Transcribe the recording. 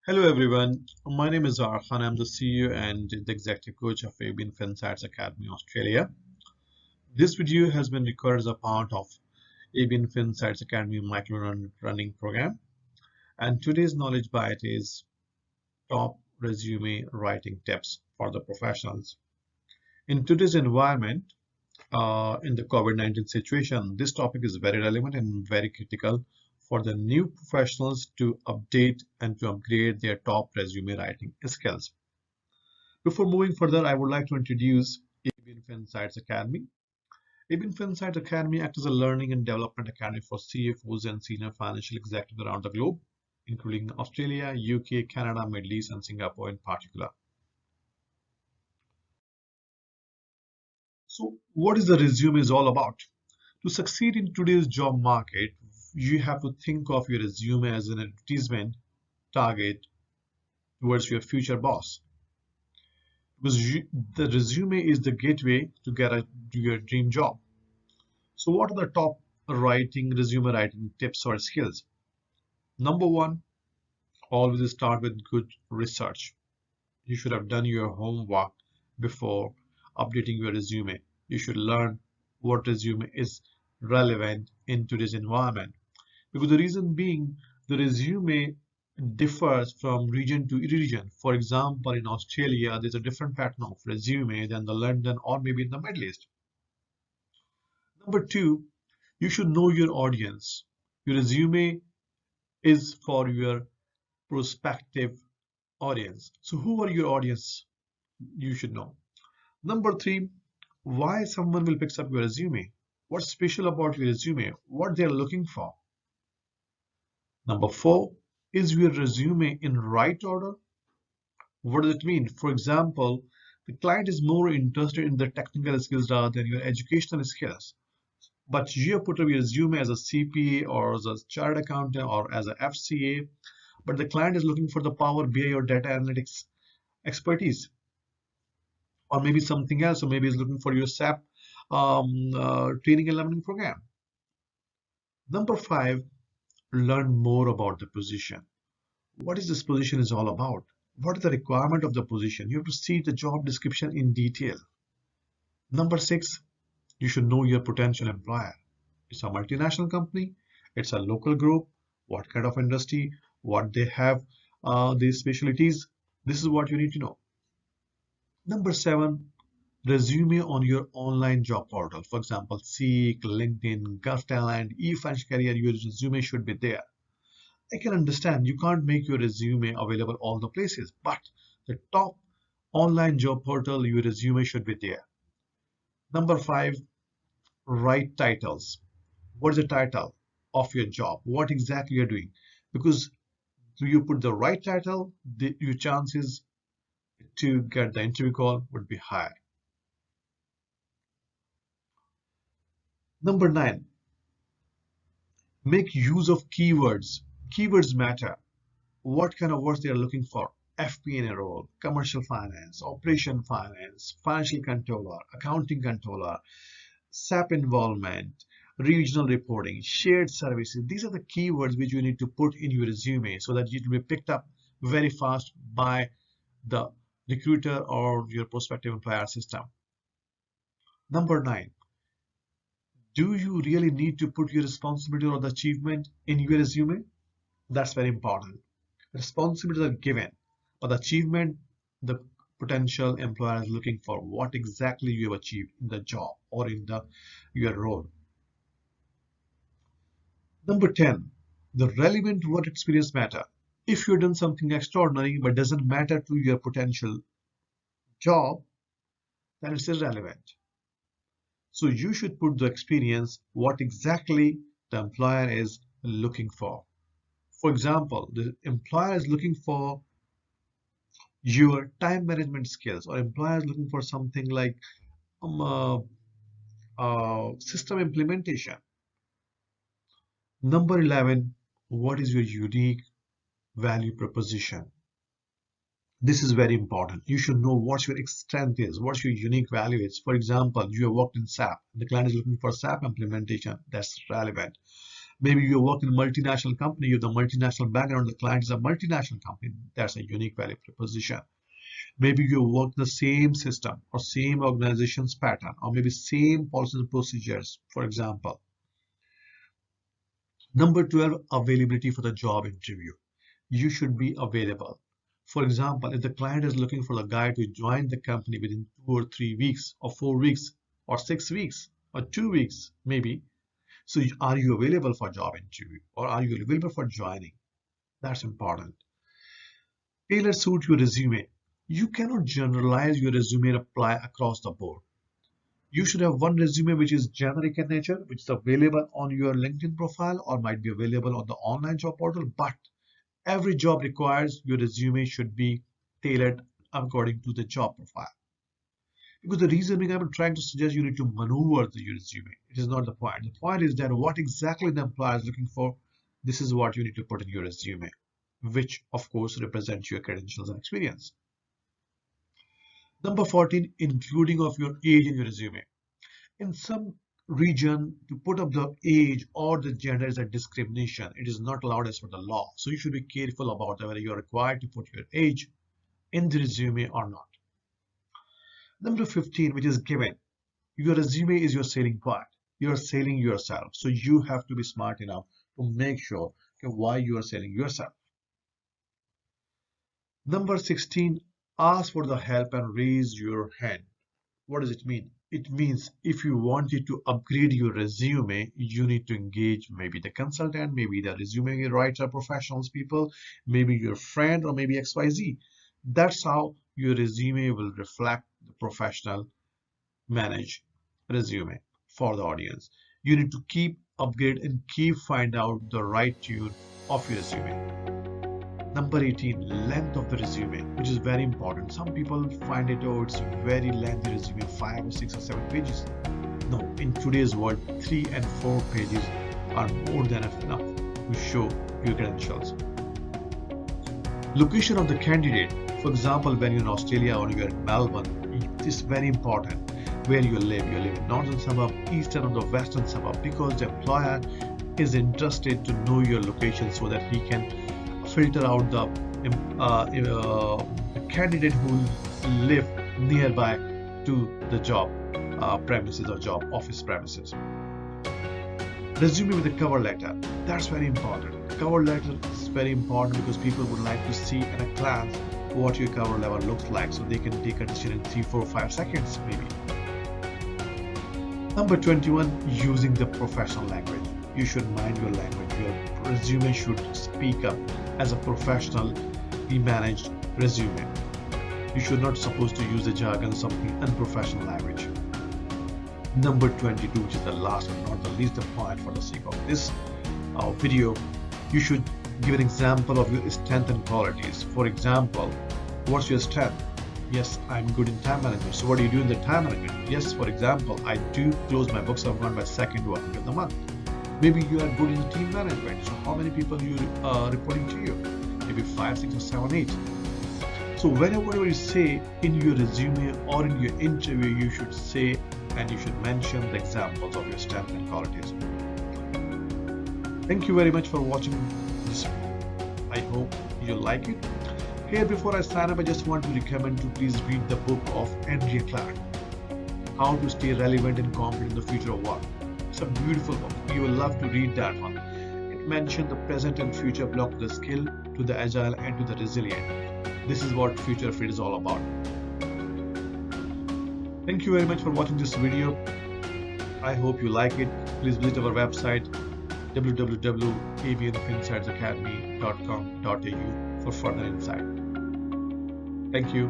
Hello everyone, my name is Arhan. I'm the CEO and the Executive Coach of ABN FinSights Academy Australia. This video has been recorded as a part of ABN FinSights Academy micro running program. And today's knowledge bite is top resume writing tips for the professionals. In today's environment, in the COVID-19 situation, this topic is very relevant and very critical for the new professionals to update and to upgrade their top resume writing skills. Before moving further, I would like to introduce ABN FinSights Academy. ABN FinSights Academy acts as a learning and development academy for CFOs and senior financial executives around the globe, including Australia, UK, Canada, Middle East, and Singapore in particular. So, what is the resume is all about? To succeed in today's job market, you have to think of your resume as an advertisement target towards your future boss. Because the resume is the gateway to your dream job. So what are the top resume writing tips or skills? Number one, always start with good research. You should have done your homework before updating your resume. You should learn what resume is relevant in today's environment. Because the reason being, the resume differs from region to region. For example, in Australia, there's a different pattern of resume than the London or maybe in the Middle East. Number two, you should know your audience. Your resume is for your prospective audience. So who are your audience? You should know. Number three, why someone will pick up your resume? What's special about your resume? What they're looking for? Number four, is your resume in right order? What does it mean? For example, the client is more interested in the technical skills rather than your educational skills. But you have put up your resume as a CPA or as a chartered accountant or as a FCA, but the client is looking for the Power BI or data analytics expertise, or maybe something else, or maybe is looking for your SAP training and learning program. Number five, learn more about the position. What is this position is all about? What is the requirement of the position? You have to see the job description in detail. Number six, you should know your potential employer. It's a multinational company, it's a local group, what kind of industry, what they have, these specialties. This is what you need to know. Number seven, resume on your online job portal. For example, Seek, LinkedIn, Gulf Talent, eFinancial Career, your resume should be there. I can understand you can't make your resume available all the places, but the top online job portal, your resume should be there. Number five, write titles. What is the title of your job? What exactly you're doing? Because do you put the right title, your chances to get the interview call would be higher. Number nine, make use of keywords. Keywords matter. What kind of words they are looking for? FP&A role, commercial finance, operation finance, financial controller, accounting controller, SAP involvement, regional reporting, shared services. These are the keywords which you need to put in your resume so that it will be picked up very fast by the recruiter or your prospective employer system. Number nine, do you really need to put your responsibility or the achievement in your resume? That's very important. Responsibilities are given, but the achievement, the potential employer is looking for what exactly you have achieved in the job or in your role. Number 10, the relevant work experience matter. If you've done something extraordinary but doesn't matter to your potential job, then it's irrelevant. So you should put the experience, what exactly the employer is looking for. For example, the employer is looking for your time management skills, or employer is looking for something like system implementation. Number 11, what is your unique value proposition? This is very important. You should know what your strength is, what your unique value is. For example, you have worked in SAP. The client is looking for SAP implementation. That's relevant. Maybe you work in a multinational company, you have the multinational background, the client is a multinational company. That's a unique value proposition. Maybe you work the same system or same organization's pattern, or maybe same policies and procedures, for example. Number 12, availability for the job interview. You should be available. For example, if the client is looking for a guy to join the company within 2 or 3 weeks, or 4 weeks, or 6 weeks, or 2 weeks, maybe. So are you available for job interview, or are you available for joining? That's important. Tailor suit your resume. You cannot generalize your resume and apply across the board. You should have one resume which is generic in nature, which is available on your LinkedIn profile or might be available on the online job portal, but every job requires your resume should be tailored according to the job profile. Because the reason being, I'm trying to suggest you need to maneuver your resume. It is not the point. The point is that what exactly the employer is looking for, this is what you need to put in your resume, which of course represents your credentials and experience. Number 14, including of your age in your resume. In some region, to put up the age or the gender is a discrimination. It is not allowed as per the law. So you should be careful about whether you are required to put your age in the resume or not. Number 15, which is given. Your resume is your selling point. You are selling yourself. So you have to be smart enough to make sure why you are selling yourself. Number 16, ask for the help and raise your hand. What does it mean? It means if you wanted to upgrade your resume, you need to engage maybe the consultant, maybe the resume writer professionals people, maybe your friend, or maybe XYZ. That's how your resume will reflect the professional managed resume for the audience. You need to keep upgrade and keep find out the right tune of your resume. Number 18, length of the resume, which is very important. Some people find it, oh, it's a very lengthy resume, 5 or 6 or 7 pages. No, in today's world, 3 and 4 pages are more than enough to show your credentials. Location of the candidate. For example, when you're in Australia or you're in Melbourne, it's very important where you live. You live in northern suburb, eastern or the western suburb, because the employer is interested to know your location so that he can filter out the candidate who live nearby to the job premises or job office premises. Resume with a cover letter. That's very important. Cover letter is very important because people would like to see at a glance what your cover letter looks like, so they can take a decision in 3, 4, 5 seconds maybe. Number 21, using the professional language. You should mind your language. Your resume should speak up as a professionally managed resume. You should not supposed to use the jargon or something unprofessional language. Number 22, which is the last but not the least the point for the sake of this video, you should give an example of your strength and qualities. For example, what's your strength? Yes, I'm good in time management. So what do you do in the time management? Yes, for example, I do close my books of my second working of the month. Maybe you are good in team management. So how many people you reporting to you? Maybe 5, 6, or 7, 8. So whenever you say in your resume or in your interview, you should say and you should mention the examples of your strengths and qualities. Thank you very much for watching this video. I hope you like it. Here, before I sign up, I just want to recommend to please read the book of Andrea Clark, How to Stay Relevant and Confident in the Future of Work. It's a beautiful book. You will love to read that one. It mentions the present and future block to the skill, to the agile, and to the resilient. This is what Future Fit is all about. Thank you very much for watching this video. I hope you like it. Please visit our website www.avianfinsightsacademy.com.au for further insight. Thank you.